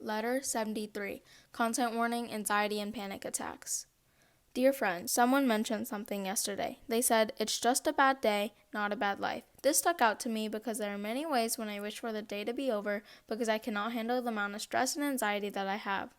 Letter 73. Content warning, anxiety, and panic attacks. Dear friend, someone mentioned something yesterday. They said, it's just a bad day, not a bad life. This stuck out to me because there are many ways when I wish for the day to be over because I cannot handle the amount of stress and anxiety that I have.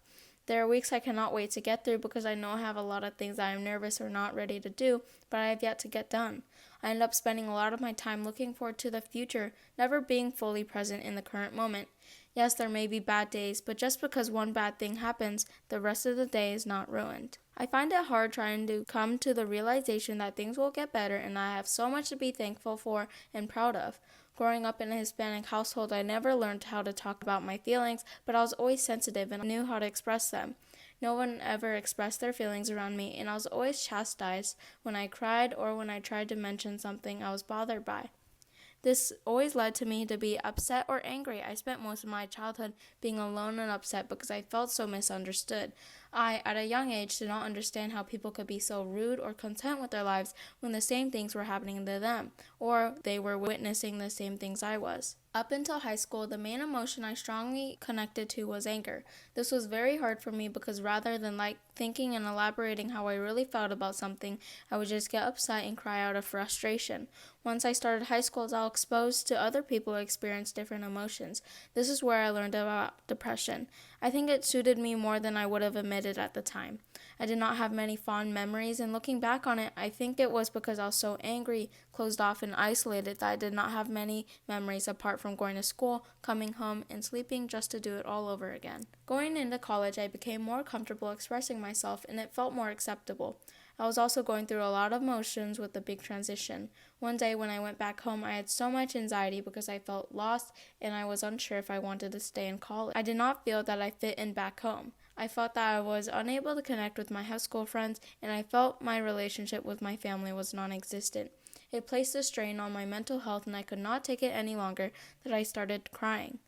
There are weeks I cannot wait to get through because I know I have a lot of things I am nervous or not ready to do, but I have yet to get done. I end up spending a lot of my time looking forward to the future, never being fully present in the current moment. Yes, there may be bad days, but just because one bad thing happens, the rest of the day is not ruined. I find it hard trying to come to the realization that things will get better and I have so much to be thankful for and proud of. Growing up in a Hispanic household, I never learned how to talk about my feelings, but I was always sensitive and knew how to express them. No one ever expressed their feelings around me, and I was always chastised when I cried or when I tried to mention something I was bothered by. This always led to me to be upset or angry. I spent most of my childhood being alone and upset because I felt so misunderstood. I, at a young age, did not understand how people could be so rude or content with their lives when the same things were happening to them, or they were witnessing the same things I was. Up until high school, the main emotion I strongly connected to was anger. This was very hard for me because rather than thinking and elaborating how I really felt about something, I would just get upset and cry out of frustration. Once I started high school, I was exposed to other people who experienced different emotions. This is where I learned about depression. I think it suited me more than I would have admitted at the time. I did not have many fond memories, and looking back on it, I think it was because I was so angry, closed off, and isolated that I did not have many memories apart from going to school, coming home, and sleeping just to do it all over again. Going into college, I became more comfortable expressing myself, and it felt more acceptable. I was also going through a lot of emotions with the big transition. One day when I went back home, I had so much anxiety because I felt lost and I was unsure if I wanted to stay in college. I did not feel that I fit in back home. I felt that I was unable to connect with my high school friends, and I felt my relationship with my family was non-existent. It placed a strain on my mental health, and I could not take it any longer that I started crying.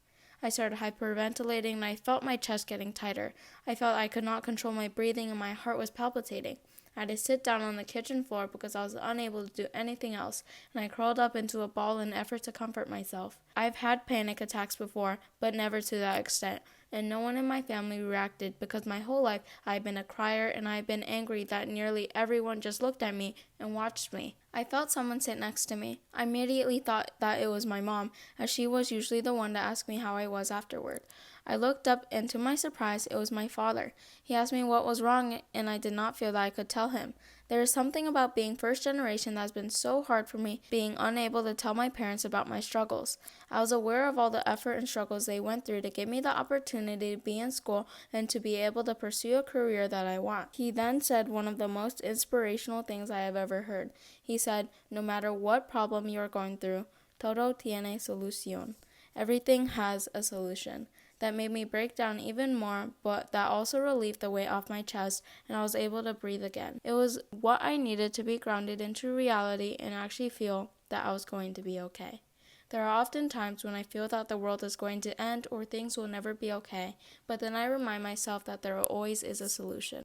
I started hyperventilating, and I felt my chest getting tighter. I felt I could not control my breathing, and my heart was palpitating. I had to sit down on the kitchen floor because I was unable to do anything else, and I crawled up into a ball in an effort to comfort myself. I've had panic attacks before, but never to that extent, and no one in my family reacted because my whole life I've been a crier and I've been angry that nearly everyone just looked at me and watched me. I felt someone sit next to me. I immediately thought that it was my mom, as she was usually the one to ask me how I was afterward. I looked up, and to my surprise, it was my father. He asked me what was wrong, and I did not feel that I could tell him. There is something about being first generation that has been so hard for me, being unable to tell my parents about my struggles. I was aware of all the effort and struggles they went through to give me the opportunity to be in school and to be able to pursue a career that I want. He then said one of the most inspirational things I have ever heard. He said, no matter what problem you are going through, todo tiene solución. Everything has a solution. That made me break down even more, but that also relieved the weight off my chest, and I was able to breathe again. It was what I needed to be grounded into reality and actually feel that I was going to be okay. There are often times when I feel that the world is going to end or things will never be okay, but then I remind myself that there always is a solution.